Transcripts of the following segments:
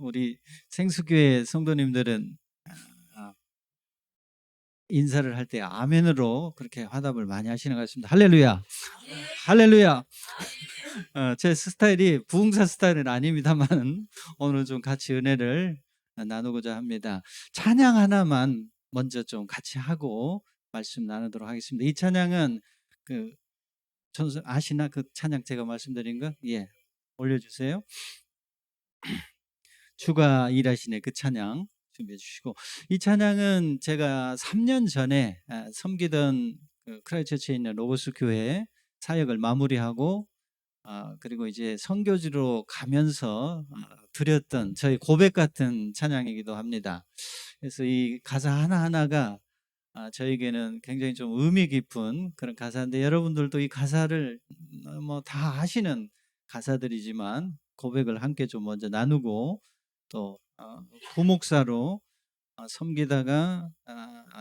우리 생수교회 성도님들은 인사를 할 때 아멘으로 그렇게 화답을 많이 하시는 것 같습니다. 할렐루야. 할렐루야. 제 스타일이 부흥사 스타일은 아닙니다만 오늘 좀 같이 은혜를 나누고자 합니다. 찬양 하나만 먼저 좀 같이 하고 말씀 나누도록 하겠습니다. 이 찬양은 그 전수 아시나? 그 찬양 제가 말씀드린 거? 예, 올려주세요. 주가 일하시네, 그 찬양 준비해 주시고, 이 찬양은 제가 3년 전에 섬기던 그 크라이처치에 있는 로고스 교회 사역을 마무리하고 그리고 이제 선교지로 가면서 드렸던 저희 고백 같은 찬양이기도 합니다. 그래서 이 가사 하나하나가 저에게는 굉장히 좀 의미 깊은 그런 가사인데, 여러분들도 이 가사를 뭐 다 아시는 가사들이지만 고백을 함께 좀 먼저 나누고, 또 부목사로 섬기다가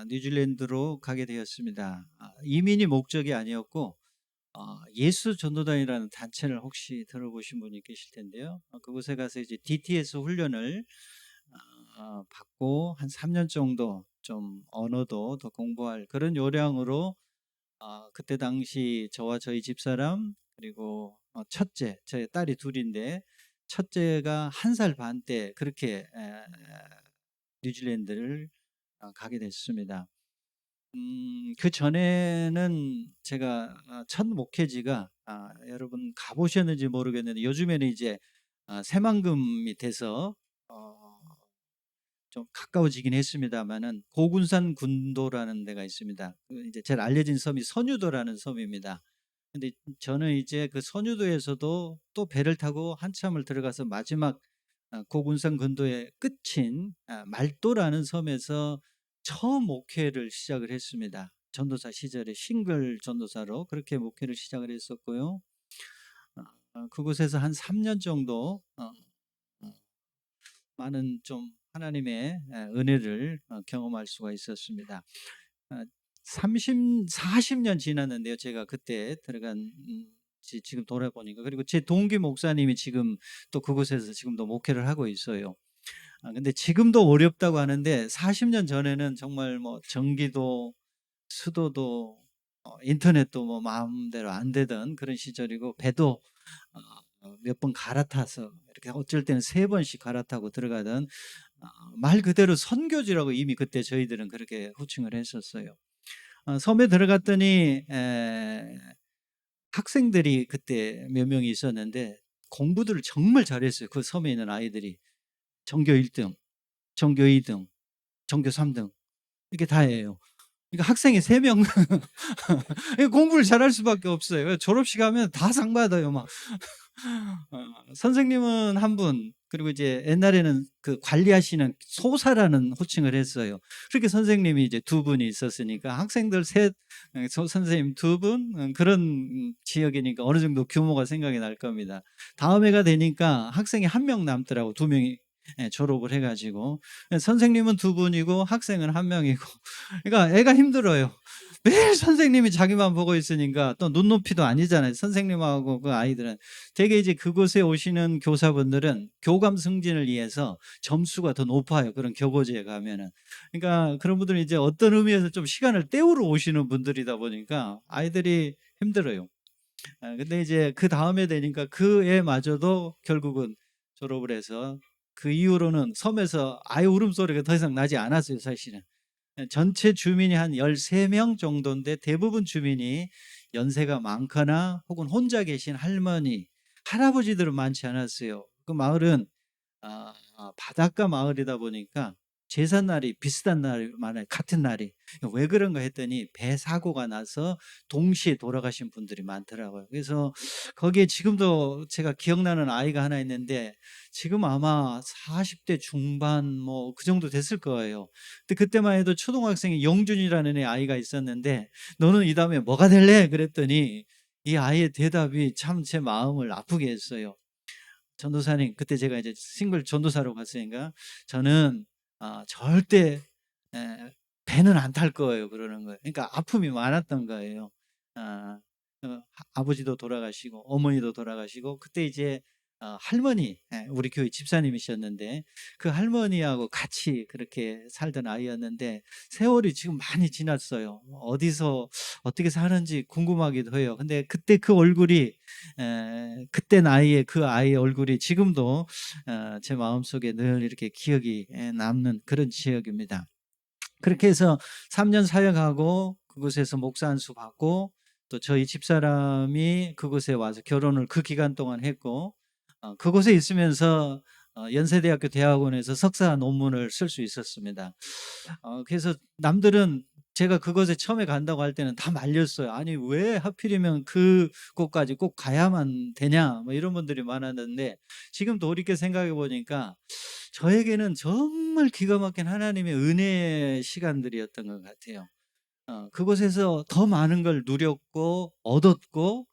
뉴질랜드로 가게 되었습니다. 이민이 목적이 아니었고 예수 전도단이라는 단체를 혹시 들어보신 분이 계실 텐데요. 그곳에 가서 이제 DTS 훈련을 받고 한 3년 정도 좀 언어도 더 공부할 그런 요량으로, 그때 당시 저와 저희 집사람 그리고 첫째, 저희 딸이 둘인데 첫째가 1살 반 때 그렇게 뉴질랜드를 가게 됐습니다. 그 전에는 제가 첫 목회지가 여러분 가보셨는지 모르겠는데, 요즘에는 이제 새만금이 돼서 좀 가까워지긴 했습니다만은, 고군산 군도라는 데가 있습니다. 이제 제일 알려진 섬이 선유도라는 섬입니다. 근데 저는 이제 그 선유도에서도 또 배를 타고 한참을 들어가서 마지막 고군산 군도의 끝인 말도라는 섬에서 처음 목회를 시작을 했습니다. 전도사 시절에 싱글 전도사로 그렇게 목회를 시작을 했었고요. 그곳에서 한 3년 정도 많은 좀 하나님의 은혜를 경험할 수가 있었습니다. 40년 지났는데요. 제가 그때 들어간 지금 돌아보니까. 그리고 제 동기 목사님이 지금 또 그곳에서 지금도 목회를 하고 있어요. 근데 지금도 어렵다고 하는데, 40년 전에는 정말 뭐 전기도 수도도 인터넷도 뭐 마음대로 안 되던 그런 시절이고, 배도 몇 번 갈아타서 이렇게 어쩔 때는 3번씩 갈아타고 들어가던, 말 그대로 선교지라고 이미 그때 저희들은 그렇게 호칭을 했었어요. 섬에 들어갔더니 학생들이 그때 몇 명이 있었는데 공부들을 정말 잘했어요. 그 섬에 있는 아이들이 전교 1등, 전교 2등, 전교 3등 이렇게 다 해요. 그러니까 학생이 3명 공부를 잘할 수밖에 없어요. 졸업식 하면 다 상 받아요, 막. 선생님은 한 분, 그리고 이제 옛날에는 그 관리하시는 소사라는 호칭을 했어요. 그렇게 선생님이 이제 2분이 있었으니까 학생들 셋, 선생님 2분, 그런 지역이니까 어느 정도 규모가 생각이 날 겁니다. 다음 해가 되니까 학생이 1명 남더라고. 2명이 졸업을 해가지고. 선생님은 2분이고 학생은 1명이고. 그러니까 애가 힘들어요. 매일 선생님이 자기만 보고 있으니까, 또 눈높이도 아니잖아요. 선생님하고 그 아이들은. 되게 이제 그곳에 오시는 교사분들은 교감 승진을 위해서 점수가 더 높아요. 그런 교고지에 가면은. 그러니까 그런 분들은 이제 어떤 의미에서 좀 시간을 때우러 오시는 분들이다 보니까 아이들이 힘들어요. 근데 이제 그 다음에 되니까 그 애마저도 결국은 졸업을 해서, 그 이후로는 섬에서 아이 울음소리가 더 이상 나지 않았어요, 사실은. 전체 주민이 한 13명 정도인데 대부분 주민이 연세가 많거나 혹은 혼자 계신 할머니, 할아버지들은 많지 않았어요. 그 마을은 바닷가 마을이다 보니까 제삿날이 비슷한 날이 많아요. 같은 날이. 왜 그런가 했더니 배 사고가 나서 동시에 돌아가신 분들이 많더라고요. 그래서 거기에 지금도 제가 기억나는 아이가 하나 있는데, 지금 아마 40대 중반 뭐 그 정도 됐을 거예요. 근데 그때만 해도 초등학생이 영준이라는 아이가 있었는데, 너는 이 다음에 뭐가 될래? 그랬더니 이 아이의 대답이 참 제 마음을 아프게 했어요. 전도사님, 그때 제가 이제 싱글 전도사로 갔으니까, 저는 절대 배는 안 탈 거예요, 그러는 거예요. 그러니까 아픔이 많았던 거예요. 아버지도 돌아가시고 어머니도 돌아가시고, 그때 이제 할머니, 우리 교회 집사님이셨는데 그 할머니하고 같이 그렇게 살던 아이였는데 세월이 지금 많이 지났어요. 어디서 어떻게 사는지 궁금하기도 해요. 근데 그때 그 얼굴이 그때 나이에 그 아이의 얼굴이 지금도 제 마음속에 늘 이렇게 기억이 남는 그런 지역입니다. 그렇게 해서 3년 사역하고 그곳에서 목사 안수 받고 또 저희 집사람이 그곳에 와서 결혼을 그 기간 동안 했고 그곳에 있으면서 연세대학교 대학원에서 석사 논문을 쓸 수 있었습니다. 그래서 남들은 제가 그곳에 처음에 간다고 할 때는 다 말렸어요. 아니 왜 하필이면 그곳까지 꼭 가야만 되냐 뭐 이런 분들이 많았는데 지금 돌이켜 생각해 보니까 저에게는 정말 기가 막힌 하나님의 은혜의 시간들이었던 것 같아요. 그곳에서 더 많은 걸 누렸고 얻었고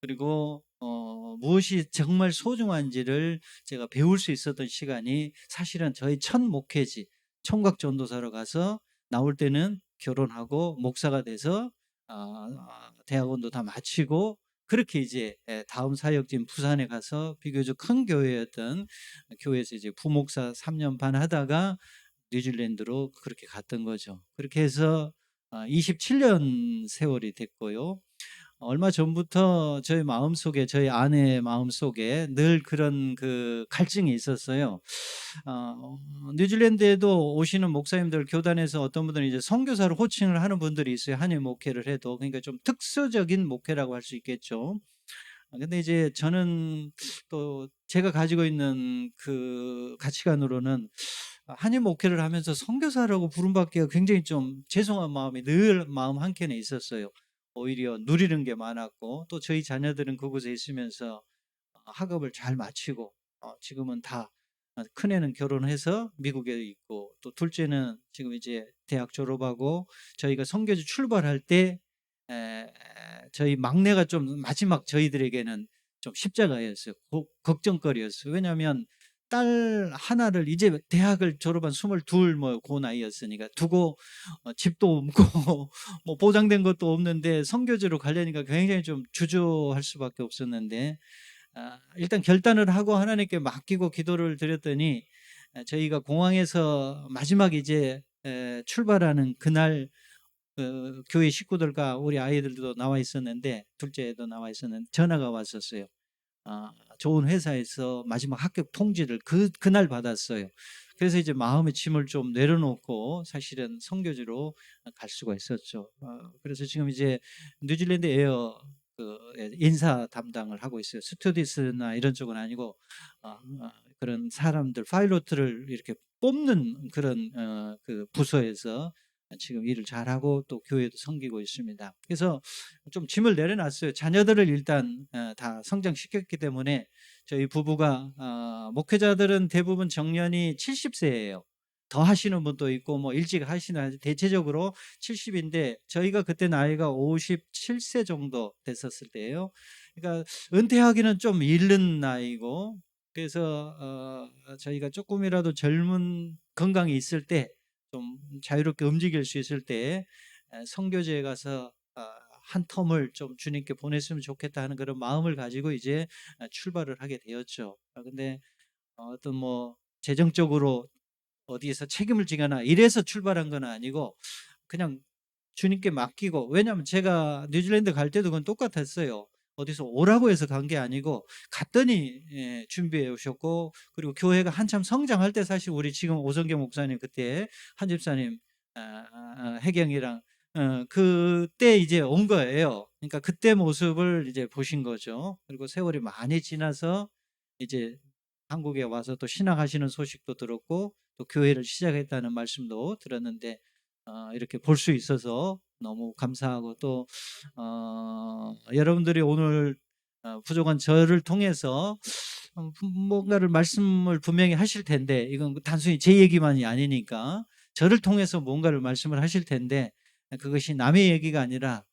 그리고 무엇이 정말 소중한지를 제가 배울 수 있었던 시간이 사실은 저희 첫 목회지 총각 전도사로 가서 나올 때는 결혼하고 목사가 돼서 대학원도 다 마치고 그렇게 이제 다음 사역지인 부산에 가서 비교적 큰 교회였던 교회에서 이제 부목사 3년 반 하다가 뉴질랜드로 그렇게 갔던 거죠. 그렇게 해서 27년 세월이 됐고요. 얼마 전부터 저희 마음속에 저희 아내의 마음속에 늘 그런 그 갈증이 있었어요. 뉴질랜드에도 오시는 목사님들 교단에서 어떤 분들은 이제 선교사로 호칭을 하는 분들이 있어요. 한일 목회를 해도. 그러니까 좀 특수적인 목회라고 할 수 있겠죠. 근데 이제 저는 또 제가 가지고 있는 그 가치관으로는 한일 목회를 하면서 선교사라고 부름받기가 굉장히 좀 죄송한 마음이 늘 마음 한켠에 있었어요. 오히려 누리는 게 많았고 또 저희 자녀들은 그곳에 있으면서 학업을 잘 마치고 지금은 다 큰애는 결혼해서 미국에 있고 또 둘째는 지금 이제 대학 졸업하고 저희가 선교지 출발할 때 저희 막내가 좀 마지막 저희들에게는 좀 십자가였어요. 걱정거리였어요. 왜냐하면 딸 하나를 이제 대학을 졸업한 22 뭐 고 나이였으니까 두고 집도 없고 뭐 보장된 것도 없는데 선교지로 가려니까 굉장히 좀 주저할 수밖에 없었는데 일단 결단을 하고 하나님께 맡기고 기도를 드렸더니 저희가 공항에서 마지막 이제 출발하는 그날 교회 식구들과 우리 아이들도 나와 있었는데 둘째도 나와 있었는데 전화가 왔었어요. 좋은 회사에서 마지막 합격 통지를 그날 받았어요. 그래서 이제 마음의 짐을 좀 내려놓고 사실은 선교지로 갈 수가 있었죠. 그래서 지금 이제 뉴질랜드 에어 인사 담당을 하고 있어요. 스튜디스나 이런 쪽은 아니고 그런 사람들 파일로트를 이렇게 뽑는 그런 그 부서에서 지금 일을 잘하고 또 교회도 섬기고 있습니다. 그래서 좀 짐을 내려놨어요. 자녀들을 일단 다 성장시켰기 때문에 저희 부부가 목회자들은 대부분 정년이 70세예요. 더 하시는 분도 있고 뭐 일찍 하시는 대체적으로 70인데 저희가 그때 나이가 57세 정도 됐었을 때예요. 그러니까 은퇴하기는 좀 이른 나이고 그래서 저희가 조금이라도 젊은 건강이 있을 때 좀 자유롭게 움직일 수 있을 때 선교지에 가서 한 텀을 좀 주님께 보냈으면 좋겠다 하는 그런 마음을 가지고 이제 출발을 하게 되었죠. 근데 어떤 뭐 재정적으로 어디에서 책임을 지거나 이래서 출발한 건 아니고 그냥 주님께 맡기고 왜냐하면 제가 뉴질랜드 갈 때도 그건 똑같았어요. 어디서 오라고 해서 간 게 아니고 갔더니 준비해 오셨고 그리고 교회가 한참 성장할 때 사실 우리 지금 오성경 목사님 그때 한 집사님 해경이랑 그때 이제 온 거예요. 그러니까 그때 모습을 이제 보신 거죠. 그리고 세월이 많이 지나서 이제 한국에 와서 또 신학하시는 소식도 들었고 또 교회를 시작했다는 말씀도 들었는데 이렇게 볼 수 있어서 너무 감사하고 또 여러분들이 오늘 부족한 저를 통해서 뭔가를 말씀을 분명히 하실 텐데 이건 단순히 제 얘기만이 아니니까 저를 통해서 뭔가를 말씀을 하실 텐데 그것이 남의 얘기가 아니라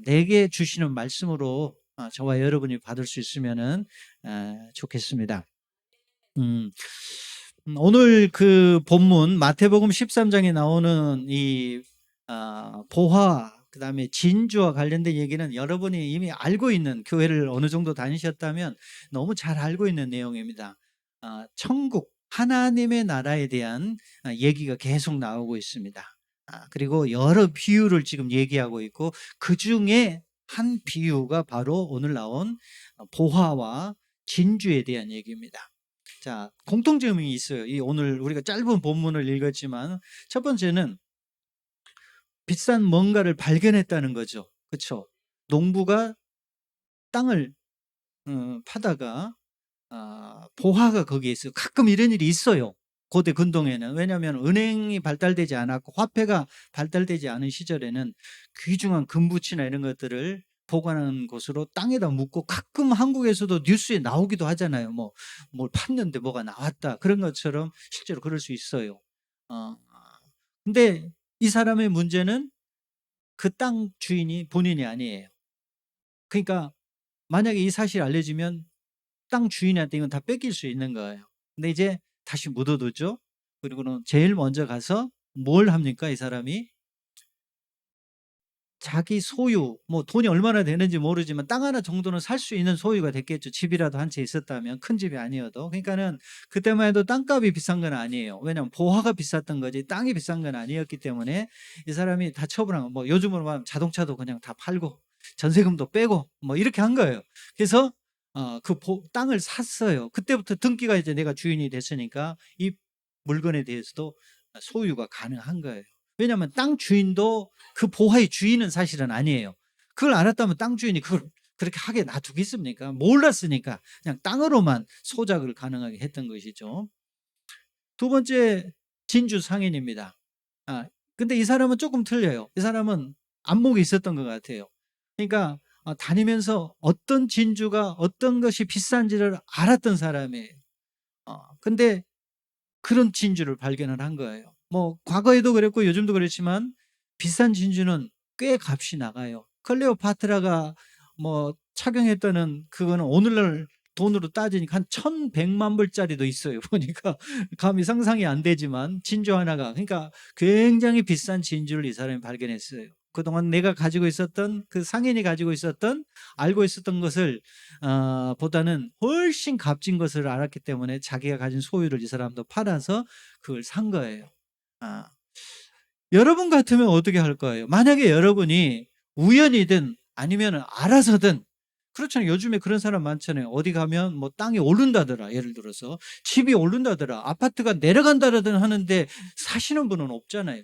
내게 주시는 말씀으로 저와 여러분이 받을 수 있으면은 좋겠습니다. 오늘 그 본문 마태복음 13장에 나오는 이 보화 그다음에 진주와 관련된 얘기는 여러분이 이미 알고 있는, 교회를 어느 정도 다니셨다면 너무 잘 알고 있는 내용입니다. 천국, 하나님의 나라에 대한 얘기가 계속 나오고 있습니다. 그리고 여러 비유를 지금 얘기하고 있고, 그중에 한 비유가 바로 오늘 나온 보화와 진주에 대한 얘기입니다. 자, 공통점이 있어요. 이 오늘 우리가 짧은 본문을 읽었지만, 첫 번째는 비싼 뭔가를 발견했다는 거죠. 그렇죠? 농부가 땅을 파다가 보화가 거기에 있어요. 가끔 이런 일이 있어요. 고대 근동에는. 왜냐하면 은행이 발달되지 않았고 화폐가 발달되지 않은 시절에는 귀중한 금붙이나 이런 것들을 보관하는 곳으로 땅에다 묻고, 가끔 한국에서도 뉴스에 나오기도 하잖아요. 뭘 팠는데 뭐가 나왔다, 그런 것처럼 실제로 그럴 수 있어요. 근데 이 사람의 문제는 그 땅 주인이 본인이 아니에요. 그러니까 만약에 이 사실이 알려지면 땅 주인한테 이건 다 뺏길 수 있는 거예요. 근데 이제 다시 묻어두죠. 그리고는 제일 먼저 가서 뭘 합니까? 이 사람이 자기 소유, 돈이 얼마나 되는지 모르지만 땅 하나 정도는 살 수 있는 소유가 됐겠죠. 집이라도 한 채 있었다면, 큰 집이 아니어도. 그러니까는 그때만 해도 땅값이 비싼 건 아니에요. 왜냐하면 보화가 비쌌던 거지 땅이 비싼 건 아니었기 때문에 이 사람이 다 처분한 거, 요즘으로 말하면 자동차도 그냥 다 팔고 전세금도 빼고 이렇게 한 거예요. 그래서 땅을 샀어요. 그때부터 등기가 이제 내가 주인이 됐으니까 이 물건에 대해서도 소유가 가능한 거예요. 왜냐하면 땅 주인도 그 보화의 주인은 사실은 아니에요. 그걸 알았다면 땅 주인이 그걸 그렇게 하게 놔두겠습니까? 몰랐으니까 그냥 땅으로만 소작을 가능하게 했던 것이죠. 두 번째, 진주 상인입니다. 근데 이 사람은 조금 틀려요. 이 사람은 안목이 있었던 것 같아요. 그러니까 다니면서 어떤 진주가 어떤 것이 비싼지를 알았던 사람이에요. 근데 그런 진주를 발견을 한 거예요. 과거에도 그랬고 요즘도 그렇지만 비싼 진주는 꽤 값이 나가요. 클레오파트라가 착용했다는 그거는 오늘날 돈으로 따지니까 한 1,100만 불짜리도 있어요. 보니까 감히 상상이 안 되지만 진주 하나가, 그러니까 굉장히 비싼 진주를 이 사람이 발견했어요. 그동안 내가 가지고 있었던, 그 상인이 가지고 있었던, 알고 있었던 것을 보다는 훨씬 값진 것을 알았기 때문에 자기가 가진 소유를 이 사람도 팔아서 그걸 산 거예요. 여러분 같으면 어떻게 할 거예요? 만약에 여러분이 우연이든 아니면 알아서든, 그렇잖아요. 요즘에 그런 사람 많잖아요. 어디 가면 땅이 오른다더라, 예를 들어서 집이 오른다더라, 아파트가 내려간다더라 하는데 사시는 분은 없잖아요.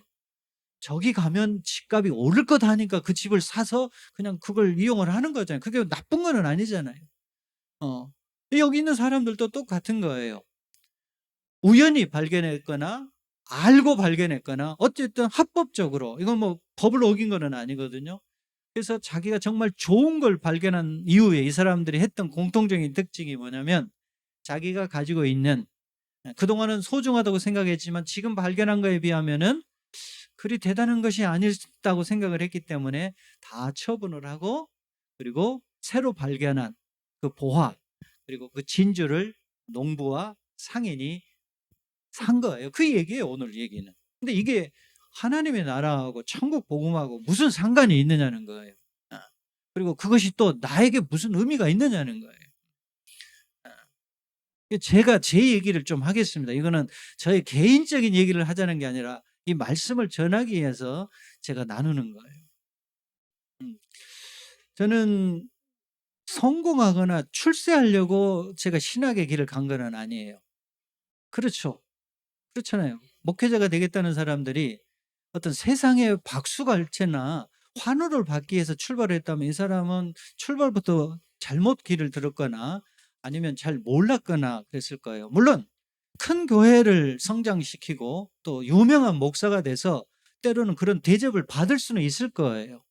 저기 가면 집값이 오를 거다 하니까 그 집을 사서 그냥 그걸 이용을 하는 거잖아요. 그게 나쁜 건 아니잖아요. 여기 있는 사람들도 똑같은 거예요. 우연히 발견했거나 알고 발견했거나 어쨌든 합법적으로, 이건 법을 어긴 거는 아니거든요. 그래서 자기가 정말 좋은 걸 발견한 이후에 이 사람들이 했던 공통적인 특징이 뭐냐면, 자기가 가지고 있는, 그동안은 소중하다고 생각했지만 지금 발견한 거에 비하면은 그리 대단한 것이 아니었다고 생각을 했기 때문에 다 처분을 하고, 그리고 새로 발견한 그 보화, 그리고 그 진주를 농부와 상인이 산 거예요. 그 얘기예요, 오늘 얘기는. 근데 이게 하나님의 나라하고 천국 복음하고 무슨 상관이 있느냐는 거예요. 그리고 그것이 또 나에게 무슨 의미가 있느냐는 거예요. 제가 제 얘기를 좀 하겠습니다. 이거는 저의 개인적인 얘기를 하자는 게 아니라 이 말씀을 전하기 위해서 제가 나누는 거예요. 저는 성공하거나 출세하려고 제가 신학의 길을 간 건 아니에요. 그렇죠. 그렇잖아요. 목회자가 되겠다는 사람들이 어떤 세상에 박수갈채나 환호를 받기 위해서 출발했다면 이 사람은 출발부터 잘못 길을 들었거나 아니면 잘 몰랐거나 그랬을 거예요. 물론 큰 교회를 성장시키고 또 유명한 목사가 돼서 때로는 그런 대접을 받을 수는 있을 거예요.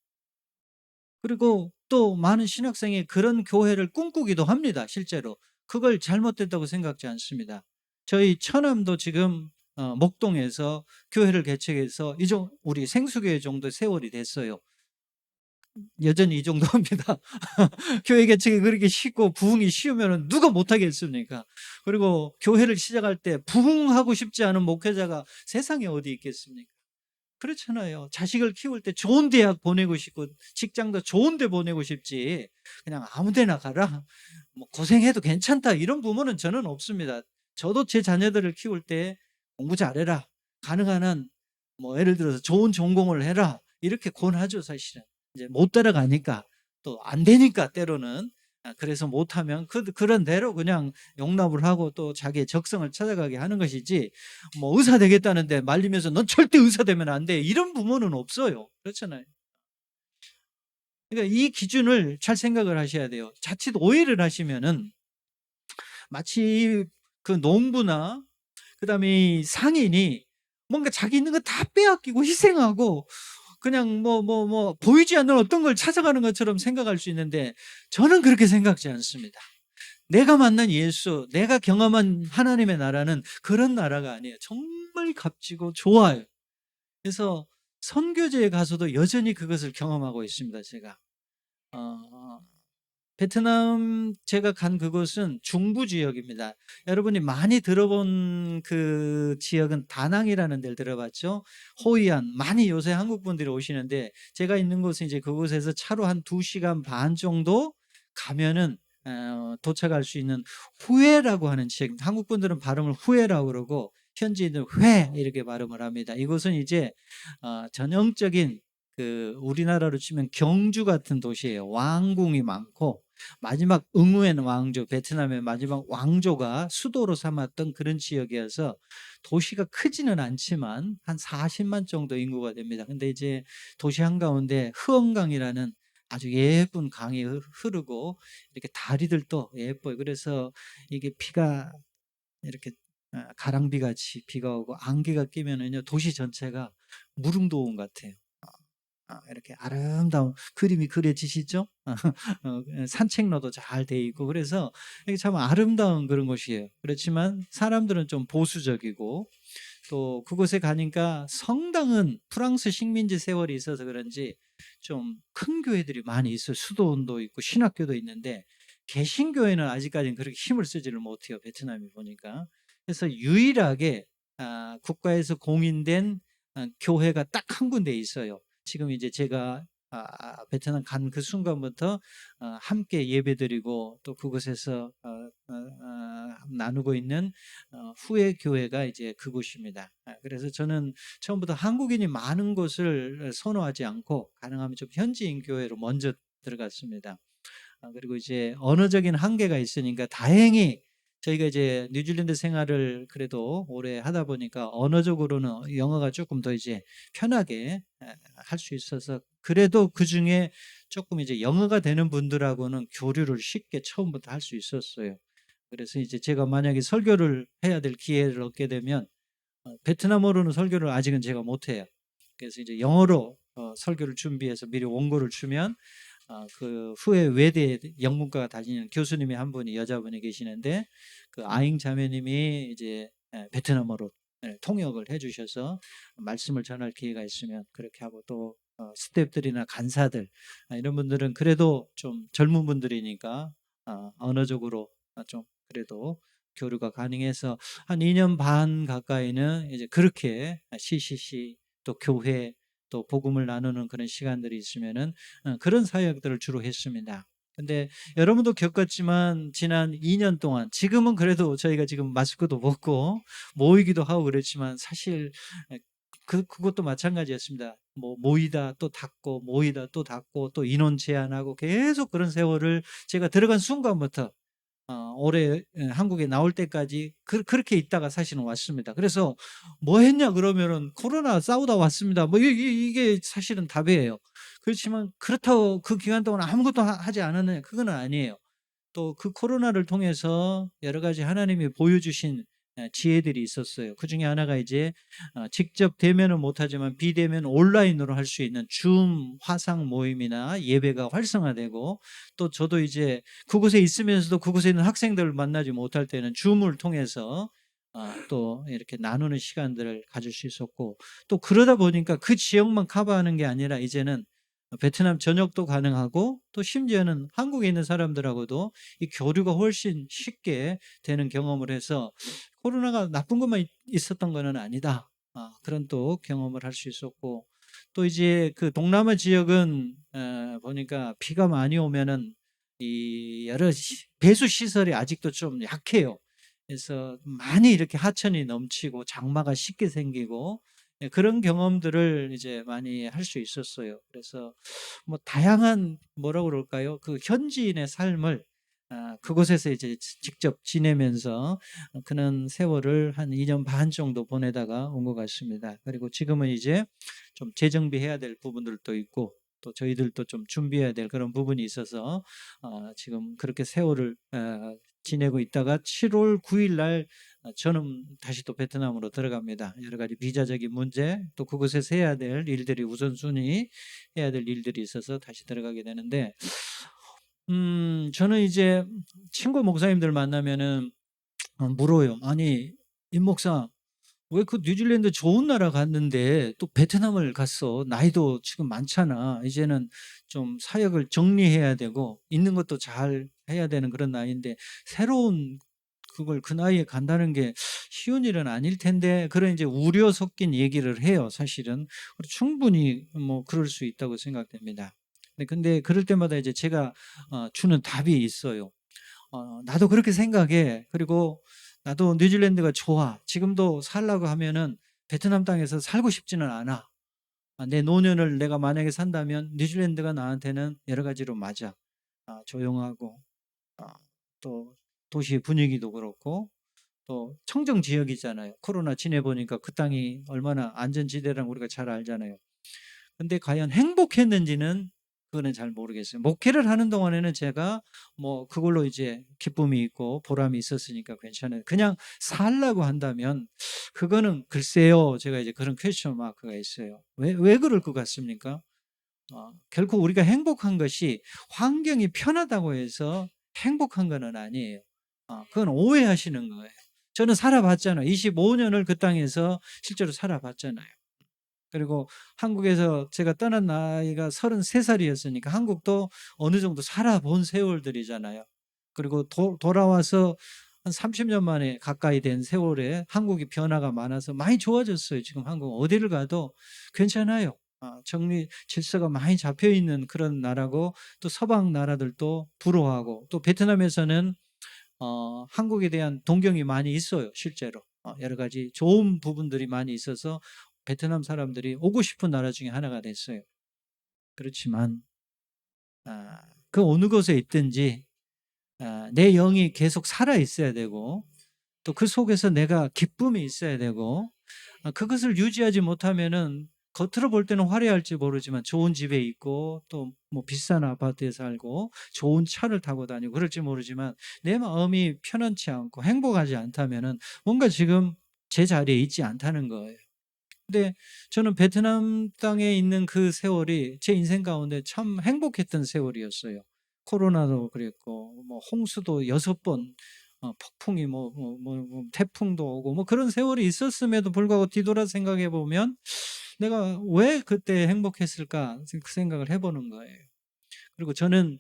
그리고 또 많은 신학생이 그런 교회를 꿈꾸기도 합니다. 실제로 그걸 잘못됐다고 생각지 않습니다. 저희 처남도 지금 목동에서 교회를 개척해서 우리 생수교회 정도 세월이 됐어요. 여전히 이 정도입니다. 교회 개척이 그렇게 쉽고 부흥이 쉬우면 누가 못하겠습니까? 그리고 교회를 시작할 때 부흥하고 싶지 않은 목회자가 세상에 어디 있겠습니까? 그렇잖아요. 자식을 키울 때 좋은 대학 보내고 싶고 직장도 좋은 데 보내고 싶지 그냥 아무 데나 가라, 뭐 고생해도 괜찮다, 이런 부모는 저는 없습니다. 저도 제 자녀들을 키울 때 공부 잘해라, 가능한 한 뭐 예를 들어서 좋은 전공을 해라, 이렇게 권하죠. 사실은 이제 못 따라가니까, 또 안 되니까 때로는, 그래서 못하면 그런 대로 그냥 용납을 하고 또 자기의 적성을 찾아가게 하는 것이지, 뭐 의사 되겠다는데 말리면서 넌 절대 의사 되면 안 돼, 이런 부모는 없어요. 그렇잖아요. 그러니까 이 기준을 잘 생각을 하셔야 돼요. 자칫 오해를 하시면은 마치 그 농부나 그다음에 이 상인이 뭔가 자기 있는 거 다 빼앗기고 희생하고 그냥 보이지 않는 어떤 걸 찾아가는 것처럼 생각할 수 있는데, 저는 그렇게 생각지 않습니다. 내가 만난 예수, 내가 경험한 하나님의 나라는 그런 나라가 아니에요. 정말 값지고 좋아요. 그래서 선교제에 가서도 여전히 그것을 경험하고 있습니다. 제가 베트남 제가 간 그곳은 중부 지역입니다. 여러분이 많이 들어본 그 지역은 다낭이라는 데를 들어봤죠? 호이안, 많이 요새 한국 분들이 오시는데, 제가 있는 곳은 이제 그곳에서 차로 한 2시간 반 정도 가면은 도착할 수 있는 후에라고 하는 지역. 한국 분들은 발음을 후에라고 그러고 현지인들은 회 이렇게 발음을 합니다. 이곳은 이제 전형적인 그 우리나라로 치면 경주 같은 도시예요. 왕궁이 많고 마지막 응우엔 왕조, 베트남의 마지막 왕조가 수도로 삼았던 그런 지역이어서 도시가 크지는 않지만 한 40만 정도 인구가 됩니다. 근데 이제 도시 한가운데 흐엉강이라는 아주 예쁜 강이 흐르고 이렇게 다리들도 예뻐요. 그래서 이게 비가 이렇게 가랑비 같이 비가 오고 안개가 끼면은요, 도시 전체가 무릉도원 같아요. 이렇게 아름다운 그림이 그려지시죠? 산책로도 잘 돼 있고, 그래서 이게 참 아름다운 그런 곳이에요. 그렇지만 사람들은 좀 보수적이고, 또 그곳에 가니까 성당은 프랑스 식민지 세월이 있어서 그런지 좀 큰 교회들이 많이 있어요. 수도원도 있고 신학교도 있는데, 개신교회는 아직까지는 그렇게 힘을 쓰지를 못해요. 베트남이 보니까. 그래서 유일하게 국가에서 공인된 교회가 딱 한 군데 있어요. 지금 이제 제가 베트남 간 그 순간부터 함께 예배드리고 또 그곳에서 나누고 있는 후회 교회가 이제 그곳입니다. 그래서 저는 처음부터 한국인이 많은 곳을 선호하지 않고 가능하면 좀 현지인 교회로 먼저 들어갔습니다. 그리고 이제 언어적인 한계가 있으니까 다행히 저희가 이제 뉴질랜드 생활을 그래도 오래 하다 보니까 언어적으로는 영어가 조금 더 이제 편하게 할 수 있어서, 그래도 그 중에 조금 이제 영어가 되는 분들하고는 교류를 쉽게 처음부터 할 수 있었어요. 그래서 이제 제가 만약에 설교를 해야 될 기회를 얻게 되면 베트남어로는 설교를 아직은 제가 못해요. 그래서 이제 영어로 설교를 준비해서 미리 원고를 주면 그 후에 외대 영문과 다니는 교수님이 한 분이, 여자분이 계시는데, 그 아잉 자매님이 이제 베트남어로 통역을 해주셔서 말씀을 전할 기회가 있으면 그렇게 하고, 또 스태프들이나 간사들 이런 분들은 그래도 좀 젊은 분들이니까 언어적으로 좀 그래도 교류가 가능해서 한 2년 반 가까이는 이제 그렇게 CCC 또 교회 또 복음을 나누는 그런 시간들이 있으면은 그런 사역들을 주로 했습니다. 근데 여러분도 겪었지만 지난 2년 동안, 지금은 그래도 저희가 지금 마스크도 벗고 모이기도 하고 그랬지만 사실 그것도 마찬가지였습니다. 뭐 모이다 또 닫고 모이다 또 닫고 또 인원 제한하고 계속 그런 세월을 제가 들어간 순간부터 올해 한국에 나올 때까지 그렇게 있다가 사실은 왔습니다. 그래서 뭐 했냐 그러면은 코로나 싸우다 왔습니다. 뭐 이게 사실은 답이에요. 그렇지만 그렇다고 그 기간 동안 아무것도 하지 않았느냐, 그건 아니에요. 또 그 코로나를 통해서 여러 가지 하나님이 보여주신 지혜들이 있었어요. 그 중에 하나가 이제 직접 대면은 못하지만 비대면 온라인으로 할 수 있는 줌 화상 모임이나 예배가 활성화되고, 또 저도 이제 그곳에 있으면서도 그곳에 있는 학생들을 만나지 못할 때는 줌을 통해서 또 이렇게 나누는 시간들을 가질 수 있었고, 또 그러다 보니까 그 지역만 커버하는 게 아니라 이제는 베트남 전역도 가능하고, 또 심지어는 한국에 있는 사람들하고도 이 교류가 훨씬 쉽게 되는 경험을 해서 코로나가 나쁜 것만 있었던 것은 아니다. 그런 또 경험을 할 수 있었고, 또 이제 그 동남아 지역은 보니까 비가 많이 오면은 이 여러 배수 시설이 아직도 좀 약해요. 그래서 많이 이렇게 하천이 넘치고 장마가 쉽게 생기고, 그런 경험들을 이제 많이 할 수 있었어요. 그래서 뭐 다양한 뭐라고 그럴까요? 그 현지인의 삶을 그곳에서 이제 직접 지내면서 그런 세월을 한 2년 반 정도 보내다가 온 것 같습니다. 그리고 지금은 이제 좀 재정비해야 될 부분들도 있고, 또 저희들도 좀 준비해야 될 그런 부분이 있어서 지금 그렇게 세월을 지내고 있다가 7월 9일 날 저는 다시 또 베트남으로 들어갑니다. 여러 가지 비자적인 문제, 또 그곳에서 해야 될 일들이 우선순위 해야 될 일들이 있어서 다시 들어가게 되는데, 저는 이제 친구 목사님들 만나면은 물어요. 아니, 임 목사, 왜 그 뉴질랜드 좋은 나라 갔는데 또 베트남을 갔어? 나이도 지금 많잖아. 이제는 좀 사역을 정리해야 되고 있는 것도 잘 해야 되는 그런 나이인데 새로운 그걸 그 나이에 간다는 게 쉬운 일은 아닐 텐데, 그런 이제 우려 섞인 얘기를 해요, 사실은. 그리고 충분히 뭐 그럴 수 있다고 생각됩니다. 근데 그럴 때마다 이제 제가 주는 답이 있어요. 나도 그렇게 생각해. 그리고 나도 뉴질랜드가 좋아. 지금도 살라고 하면은 베트남 땅에서 살고 싶지는 않아. 내 노년을 내가 만약에 산다면 뉴질랜드가 나한테는 여러 가지로 맞아. 조용하고, 또 도시 분위기도 그렇고, 또 청정 지역이잖아요. 코로나 지내보니까 그 땅이 얼마나 안전지대라는 우리가 잘 알잖아요. 근데 과연 행복했는지는 그거는 잘 모르겠어요. 목회를 하는 동안에는 제가 뭐 그걸로 이제 기쁨이 있고 보람이 있었으니까 괜찮아요. 그냥 살라고 한다면 그거는 글쎄요. 제가 이제 그런 퀘스천 마크가 있어요. 왜 그럴 것 같습니까? 결코 우리가 행복한 것이 환경이 편하다고 해서 행복한 건 아니에요. 그건 오해하시는 거예요. 저는 살아봤잖아요. 25년을 그 땅에서 실제로 살아봤잖아요. 그리고 한국에서 제가 떠난 나이가 33살이었으니까 한국도 어느 정도 살아본 세월들이잖아요. 그리고 돌아와서 한 30년 만에 가까이 된 세월에 한국이 변화가 많아서 많이 좋아졌어요. 지금 한국 어디를 가도 괜찮아요. 정리 질서가 많이 잡혀 있는 그런 나라고, 또 서방 나라들도 부러워하고, 또 베트남에서는 한국에 대한 동경이 많이 있어요. 실제로 여러 가지 좋은 부분들이 많이 있어서 베트남 사람들이 오고 싶은 나라 중에 하나가 됐어요. 그렇지만 그 어느 곳에 있든지 내 영이 계속 살아 있어야 되고, 또 그 속에서 내가 기쁨이 있어야 되고, 그것을 유지하지 못하면은 겉으로 볼 때는 화려할지 모르지만 좋은 집에 있고, 또 뭐 비싼 아파트에 살고 좋은 차를 타고 다니고 그럴지 모르지만 내 마음이 편안치 않고 행복하지 않다면은 뭔가 지금 제 자리에 있지 않다는 거예요. 근데 저는 베트남 땅에 있는 그 세월이 제 인생 가운데 참 행복했던 세월이었어요. 코로나도 그랬고, 뭐 홍수도 6번, 폭풍이 뭐 태풍도 오고 뭐 그런 세월이 있었음에도 불구하고 뒤돌아 생각해 보면 내가 왜 그때 행복했을까 그 생각을 해보는 거예요. 그리고 저는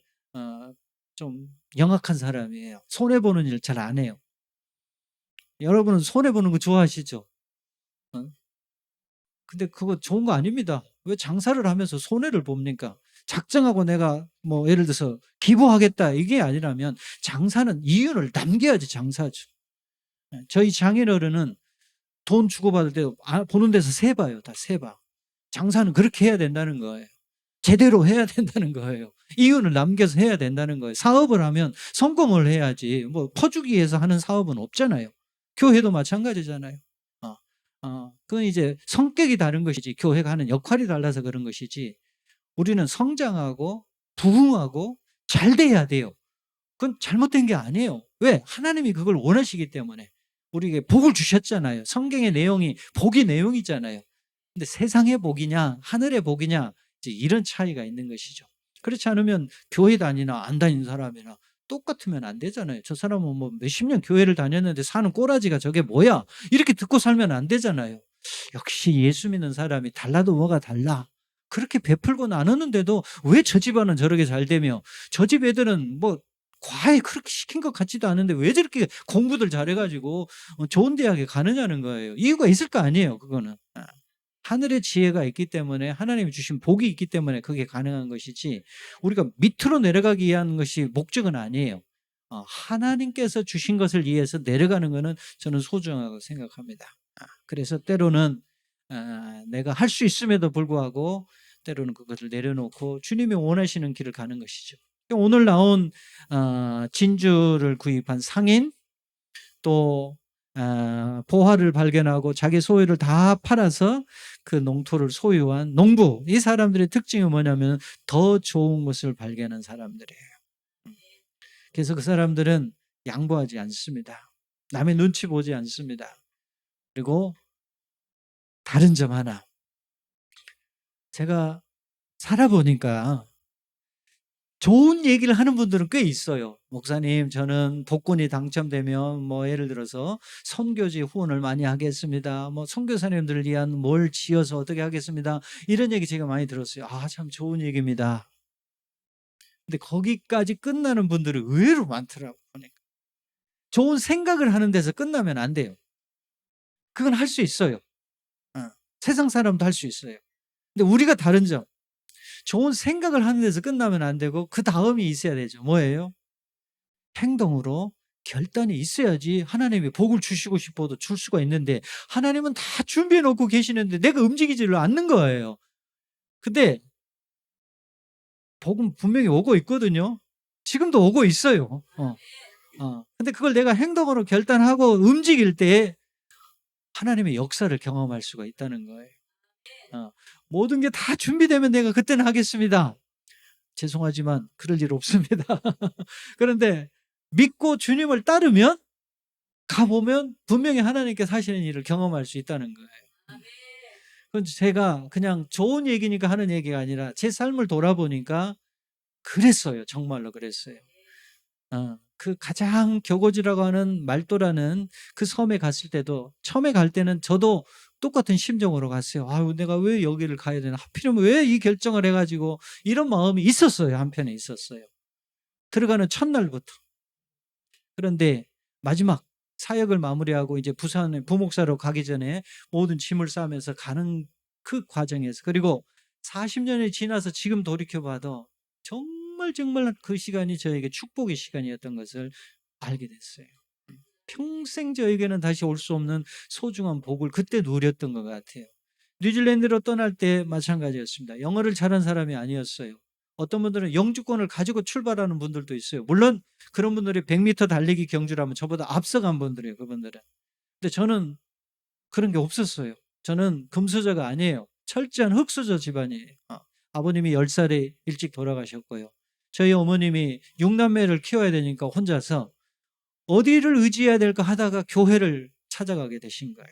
좀 영악한 사람이에요. 손해 보는 일 잘 안 해요. 여러분은 손해 보는 거 좋아하시죠? 어? 근데 그거 좋은 거 아닙니다. 왜 장사를 하면서 손해를 봅니까? 작정하고 내가 뭐 예를 들어서 기부하겠다 이게 아니라면 장사는 이윤을 남겨야지 장사죠. 저희 장인어른은 돈 주고받을 때 보는 데서 세봐요. 다 세봐. 장사는 그렇게 해야 된다는 거예요. 제대로 해야 된다는 거예요. 이윤을 남겨서 해야 된다는 거예요. 사업을 하면 성공을 해야지 뭐 퍼주기 위해서 하는 사업은 없잖아요. 교회도 마찬가지잖아요. 어, 그건 이제 성격이 다른 것이지 교회가 하는 역할이 달라서 그런 것이지, 우리는 성장하고 부흥하고 잘 돼야 돼요. 그건 잘못된 게 아니에요. 왜? 하나님이 그걸 원하시기 때문에. 우리에게 복을 주셨잖아요. 성경의 내용이 복의 내용이잖아요. 근데 세상의 복이냐 하늘의 복이냐 이제 이런 차이가 있는 것이죠. 그렇지 않으면 교회 다니나 안 다니는 사람이나 똑같으면 안 되잖아요. 저 사람은 뭐 몇십 년 교회를 다녔는데 사는 꼬라지가 저게 뭐야? 이렇게 듣고 살면 안 되잖아요. 역시 예수 믿는 사람이 달라도 뭐가 달라. 그렇게 베풀고 나누는데도 왜 저 집안은 저렇게 잘 되며 저 집 애들은 뭐 과외 그렇게 시킨 것 같지도 않은데 왜 저렇게 공부들 잘해가지고 좋은 대학에 가느냐는 거예요. 이유가 있을 거 아니에요, 그거는. 하늘의 지혜가 있기 때문에 하나님이 주신 복이 있기 때문에 그게 가능한 것이지 우리가 밑으로 내려가기 위한 것이 목적은 아니에요. 하나님께서 주신 것을 위해서 내려가는 것은 저는 소중하다고 생각합니다. 그래서 때로는 내가 할 수 있음에도 불구하고 때로는 그것을 내려놓고 주님이 원하시는 길을 가는 것이죠. 오늘 나온 진주를 구입한 상인, 또 보화를 발견하고 자기 소유를 다 팔아서 그 농토를 소유한 농부, 이 사람들의 특징이 뭐냐면 더 좋은 것을 발견한 사람들이에요. 그래서 그 사람들은 양보하지 않습니다. 남의 눈치 보지 않습니다. 그리고 다른 점 하나, 제가 살아보니까 좋은 얘기를 하는 분들은 꽤 있어요. 목사님, 저는 복권이 당첨되면 뭐 예를 들어서 선교지 후원을 많이 하겠습니다. 뭐 선교사님들을 위한 뭘 지어서 어떻게 하겠습니다. 이런 얘기 제가 많이 들었어요. 참 좋은 얘기입니다. 근데 거기까지 끝나는 분들이 의외로 많더라고요. 보니까. 좋은 생각을 하는 데서 끝나면 안 돼요. 그건 할 수 있어요. 세상 사람도 할 수 있어요. 근데 우리가 다른 점, 좋은 생각을 하는 데서 끝나면 안 되고 그 다음이 있어야 되죠. 뭐예요? 행동으로 결단이 있어야지 하나님이 복을 주시고 싶어도 줄 수가 있는데 하나님은 다 준비해 놓고 계시는데 내가 움직이지를 않는 거예요. 근데 복은 분명히 오고 있거든요. 지금도 오고 있어요. 근데 그걸 내가 행동으로 결단하고 움직일 때 하나님의 역사를 경험할 수가 있다는 거예요. 모든 게 다 준비되면 내가 그때는 하겠습니다. 죄송하지만 그럴 일 없습니다. 그런데 믿고 주님을 따르면 가보면 분명히 하나님께서 하시는 일을 경험할 수 있다는 거예요. 그건 제가 그냥 좋은 얘기니까 하는 얘기가 아니라 제 삶을 돌아보니까 그랬어요. 정말로 그랬어요. 그 가장 겨고지라고 하는 말도라는 그 섬에 갔을 때도 처음에 갈 때는 저도 똑같은 심정으로 갔어요. 내가 왜 여기를 가야 되나? 하필이면 왜 이 결정을 해가지고 이런 마음이 있었어요. 한편에 있었어요. 들어가는 첫날부터. 그런데 마지막 사역을 마무리하고 이제 부산에 부목사로 가기 전에 모든 짐을 싸면서 가는 그 과정에서, 그리고 40년이 지나서 지금 돌이켜봐도 정말 그 시간이 저에게 축복의 시간이었던 것을 알게 됐어요. 평생 저에게는 다시 올 수 없는 소중한 복을 그때 누렸던 것 같아요. 뉴질랜드로 떠날 때 마찬가지였습니다. 영어를 잘한 사람이 아니었어요. 어떤 분들은 영주권을 가지고 출발하는 분들도 있어요. 물론 그런 분들이 100m 달리기 경주라면 저보다 앞서간 분들이에요. 그분들은. 근데 저는 그런 게 없었어요. 저는 금수저가 아니에요. 철저한 흙수저 집안이에요. 아버님이 10살에 일찍 돌아가셨고요. 저희 어머님이 6남매를 키워야 되니까 혼자서 어디를 의지해야 될까 하다가 교회를 찾아가게 되신 거예요.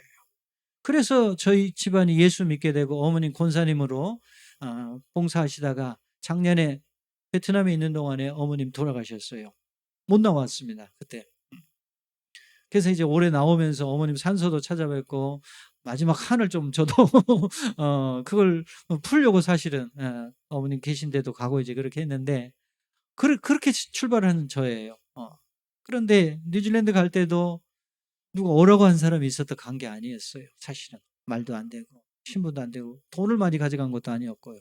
그래서 저희 집안이 예수 믿게 되고 어머님 권사님으로 봉사하시다가 작년에 베트남에 있는 동안에 어머님 돌아가셨어요. 못 나왔습니다. 그때. 그래서 이제 올해 나오면서 어머님 산소도 찾아뵙고 마지막 한을 좀 저도 그걸 풀려고 사실은 어머님 계신 데도 가고 이제 그렇게 했는데 그렇게 출발하는 저예요. 그런데 뉴질랜드 갈 때도 누가 오라고 한 사람이 있었다 간 게 아니었어요. 사실은 말도 안 되고 신분도 안 되고 돈을 많이 가져간 것도 아니었고요.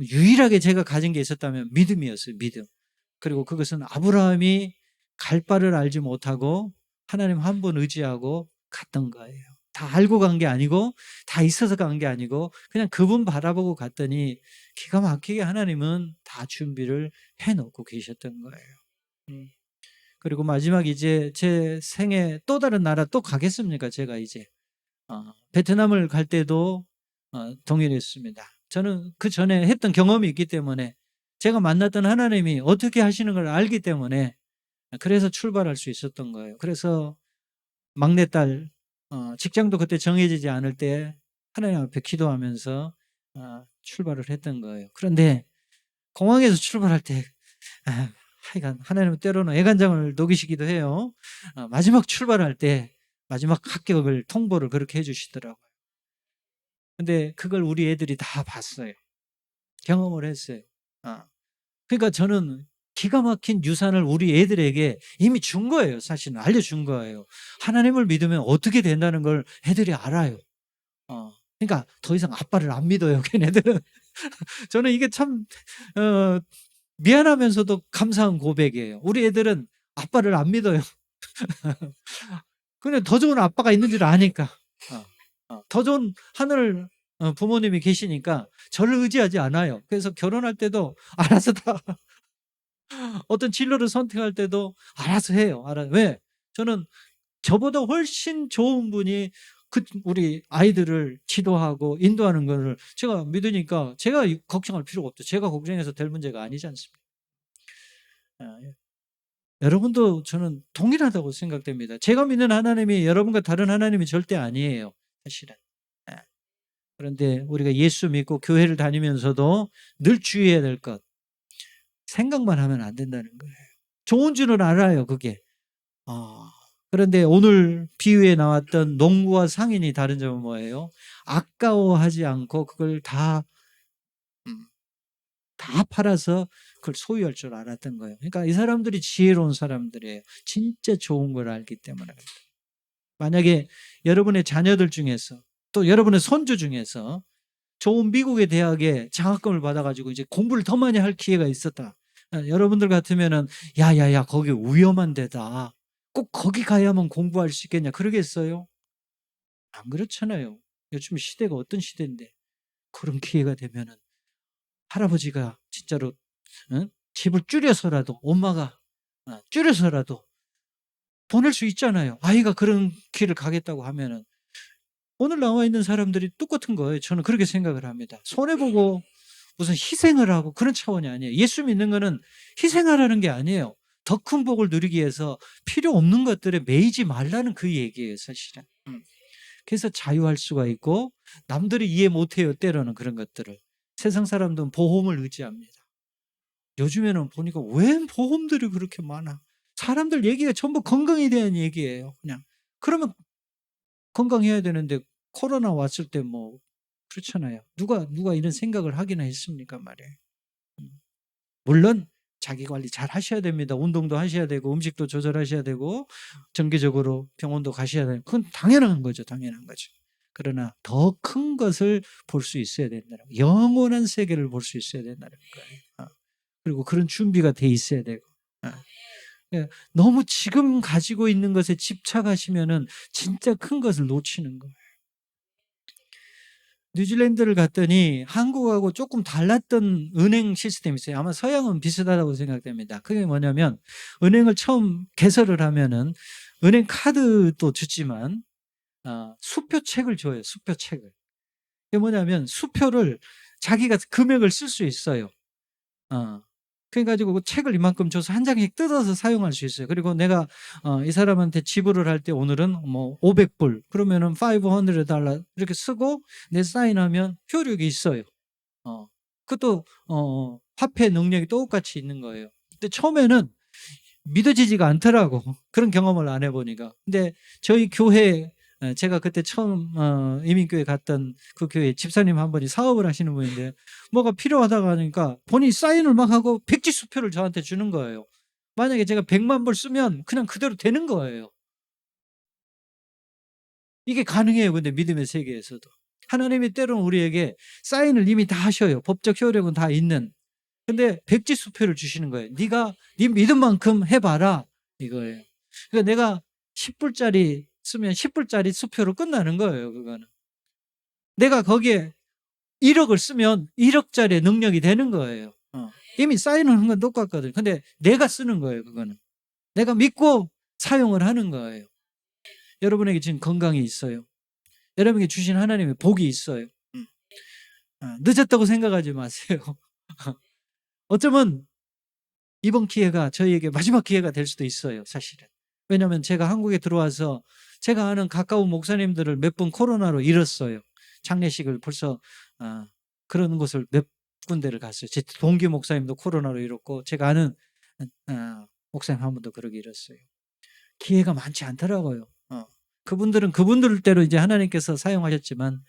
유일하게 제가 가진 게 있었다면 믿음이었어요. 믿음. 그리고 그것은 아브라함이 갈 바를 알지 못하고 하나님 한 분 의지하고 갔던 거예요. 다 알고 간 게 아니고 다 있어서 간 게 아니고 그냥 그분 바라보고 갔더니 기가 막히게 하나님은 다 준비를 해놓고 계셨던 거예요. 그리고 마지막 이제 제 생애 또 다른 나라 또 가겠습니까? 제가 이제 베트남을 갈 때도 동일했습니다. 저는 그 전에 했던 경험이 있기 때문에 제가 만났던 하나님이 어떻게 하시는 걸 알기 때문에 그래서 출발할 수 있었던 거예요. 그래서 막내딸 직장도 그때 정해지지 않을 때 하나님 앞에 기도하면서 출발을 했던 거예요. 그런데 공항에서 출발할 때 하여간 하나님은 때로는 애간장을 녹이시기도 해요. 마지막 출발할 때 마지막 합격을 통보를 그렇게 해주시더라고요. 근데 그걸 우리 애들이 다 봤어요. 경험을 했어요. 그러니까 저는 기가 막힌 유산을 우리 애들에게 이미 준 거예요. 사실은 알려준 거예요. 하나님을 믿으면 어떻게 된다는 걸 애들이 알아요. 그러니까 더 이상 아빠를 안 믿어요, 걔네들은. 저는 이게 참 미안하면서도 감사한 고백이에요. 우리 애들은 아빠를 안 믿어요. 그냥 더 좋은 아빠가 있는 줄 아니까. 더 좋은 하늘 부모님이 계시니까 저를 의지하지 않아요. 그래서 결혼할 때도 알아서 다 어떤 진로를 선택할 때도 알아서 해요. 왜? 저는 저보다 훨씬 좋은 분이 우리 아이들을 지도하고 인도하는 것을 제가 믿으니까 제가 걱정할 필요가 없죠. 제가 걱정해서 될 문제가 아니지 않습니까? 여러분도 저는 동일하다고 생각됩니다. 제가 믿는 하나님이 여러분과 다른 하나님이 절대 아니에요, 사실은. 그런데 우리가 예수 믿고 교회를 다니면서도 늘 주의해야 될 것, 생각만 하면 안 된다는 거예요. 좋은 줄은 알아요, 그게. 그런데 오늘 비유에 나왔던 농부와 상인이 다른 점은 뭐예요? 아까워하지 않고 그걸 다 팔아서 그걸 소유할 줄 알았던 거예요. 그러니까 이 사람들이 지혜로운 사람들이에요. 진짜 좋은 걸 알기 때문에. 만약에 여러분의 자녀들 중에서 또 여러분의 손주 중에서 좋은 미국의 대학에 장학금을 받아가지고 이제 공부를 더 많이 할 기회가 있었다. 여러분들 같으면은 야야야 거기 위험한 데다. 꼭 거기 가야만 공부할 수 있겠냐 그러겠어요? 안 그렇잖아요. 요즘 시대가 어떤 시대인데 그런 기회가 되면은 할아버지가 진짜로 집을 줄여서라도 엄마가 줄여서라도 보낼 수 있잖아요. 아이가 그런 길을 가겠다고 하면은 오늘 나와 있는 사람들이 똑같은 거예요. 저는 그렇게 생각을 합니다. 손해보고 무슨 희생을 하고 그런 차원이 아니에요. 예수 믿는 거는 희생하라는 게 아니에요. 더 큰 복을 누리기 위해서 필요 없는 것들에 매이지 말라는 그 얘기예요, 사실은. 그래서 자유할 수가 있고 남들이 이해 못해요, 때로는 그런 것들을. 세상 사람들은 보험을 의지합니다. 요즘에는 보니까 왜 보험들이 그렇게 많아? 사람들 얘기가 전부 건강에 대한 얘기예요, 그냥. 그러면 건강해야 되는데 코로나 왔을 때 뭐 그렇잖아요. 누가 이런 생각을 하기나 했습니까 말이에요. 물론 자기 관리 잘 하셔야 됩니다. 운동도 하셔야 되고 음식도 조절하셔야 되고 정기적으로 병원도 가셔야 되고 그건 당연한 거죠. 당연한 거죠. 그러나 더 큰 것을 볼 수 있어야 된다는 거예요. 영원한 세계를 볼 수 있어야 된다는 거예요. 그리고 그런 준비가 돼 있어야 되고. 예, 너무 지금 가지고 있는 것에 집착하시면은 진짜 큰 것을 놓치는 거예요. 뉴질랜드를 갔더니 한국하고 조금 달랐던 은행 시스템이 있어요. 아마 서양은 비슷하다고 생각됩니다. 그게 뭐냐면 은행을 처음 개설을 하면은 은행 카드도 주지만 수표책을 줘요. 수표책을. 이게 뭐냐면 수표를 자기가 금액을 쓸 수 있어요. 그래가지고 그 책을 이만큼 줘서 한 장씩 뜯어서 사용할 수 있어요. 그리고 내가 이 사람한테 지불을 할 때 오늘은 뭐 500불 그러면은 $500 이렇게 쓰고 내 사인하면 효력이 있어요. 그것도 화폐 능력이 똑같이 있는 거예요. 근데 처음에는 믿어지지가 않더라고. 그런 경험을 안 해보니까. 근데 저희 교회 제가 그때 처음 이민교회 갔던 그 교회 집사님 한 분이 사업을 하시는 분인데 뭐가 필요하다고 하니까 본인이 사인을 막 하고 백지수표를 저한테 주는 거예요. 만약에 제가 100만 불 쓰면 그냥 그대로 되는 거예요. 이게 가능해요. 근데 믿음의 세계에서도. 하나님이 때로는 우리에게 사인을 이미 다 하셔요. 법적 효력은 다 있는. 근데 백지수표를 주시는 거예요. 네가 네 믿음 만큼 해봐라 이거예요. 그러니까 내가 10불짜리 쓰면 10불짜리 수표로 끝나는 거예요. 그거는. 내가 거기에 1억을 쓰면 1억짜리 능력이 되는 거예요. 이미 사인하는 건 똑같거든요. 근데 내가 쓰는 거예요. 그거는. 내가 믿고 사용을 하는 거예요. 여러분에게 지금 건강이 있어요. 여러분에게 주신 하나님의 복이 있어요. 늦었다고 생각하지 마세요. 어쩌면 이번 기회가 저희에게 마지막 기회가 될 수도 있어요, 사실은. 왜냐하면 제가 한국에 들어와서 제가 아는 가까운 목사님들을 몇 번 코로나로 잃었어요. 장례식을 벌써 그런 곳을 몇 군데를 갔어요. 제 동기 목사님도 코로나로 잃었고 제가 아는 목사님 한 분도 그러게 잃었어요. 기회가 많지 않더라고요. 그분들은 그분들대로 이제 하나님께서 사용하셨지만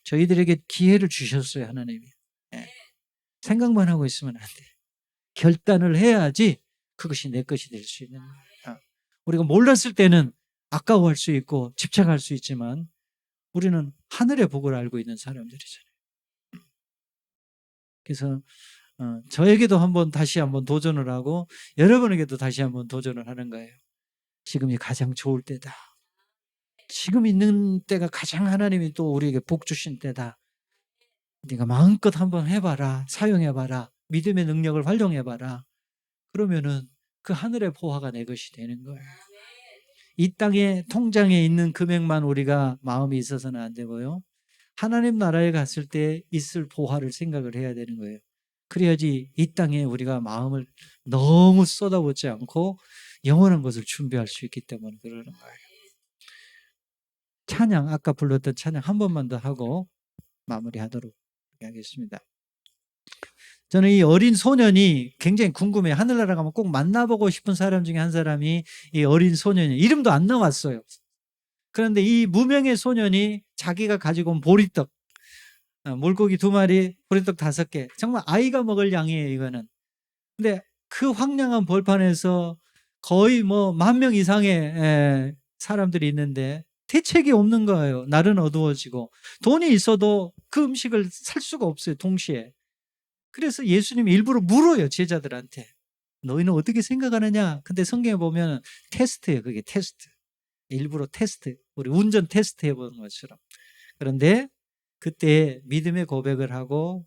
저희들에게 기회를 주셨어요, 하나님이. 예. 생각만 하고 있으면 안 돼요. 결단을 해야지 그것이 내 것이 될 수 있는 거예요. 우리가 몰랐을 때는 아까워할 수 있고 집착할 수 있지만 우리는 하늘의 복을 알고 있는 사람들이잖아요. 그래서 저에게도 다시 한번 도전을 하고 여러분에게도 다시 한번 도전을 하는 거예요. 지금이 가장 좋을 때다. 지금 있는 때가 가장 하나님이 또 우리에게 복 주신 때다. 네가 마음껏 한번 해봐라. 사용해봐라. 믿음의 능력을 활용해봐라. 그러면은 그 하늘의 보화가 내 것이 되는 거예요. 이 땅의 통장에 있는 금액만 우리가 마음이 있어서는 안 되고요. 하나님 나라에 갔을 때 있을 보화를 생각을 해야 되는 거예요. 그래야지 이 땅에 우리가 마음을 너무 쏟아붓지 않고 영원한 것을 준비할 수 있기 때문에 그러는 거예요. 찬양, 아까 불렀던 찬양 한 번만 더 하고 마무리하도록 하겠습니다. 저는 이 어린 소년이 굉장히 궁금해요. 하늘나라 가면 꼭 만나보고 싶은 사람 중에 한 사람이 이 어린 소년이 이름도 안 나왔어요. 그런데 이 무명의 소년이 자기가 가지고 온 보리떡, 물고기 2마리, 보리떡 5개, 정말 아이가 먹을 양이에요, 이거는. 근데 그 황량한 벌판에서 거의 10,000명 이상의 사람들이 있는데 대책이 없는 거예요. 날은 어두워지고 돈이 있어도 그 음식을 살 수가 없어요, 동시에. 그래서 예수님이 일부러 물어요, 제자들한테. 너희는 어떻게 생각하느냐? 근데 성경에 보면 테스트예요, 그게 테스트. 일부러 테스트, 우리 운전 테스트 해보는 것처럼. 그런데 그때 믿음의 고백을 하고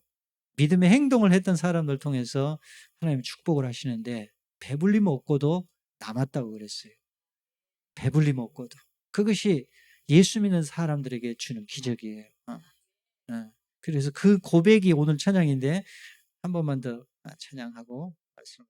믿음의 행동을 했던 사람들 통해서 하나님이 축복을 하시는데 배불리 먹고도 남았다고 그랬어요. 배불리 먹고도. 그것이 예수 믿는 사람들에게 주는 기적이에요. 그래서 그 고백이 오늘 찬양인데 한 번만 더 찬양하고 말씀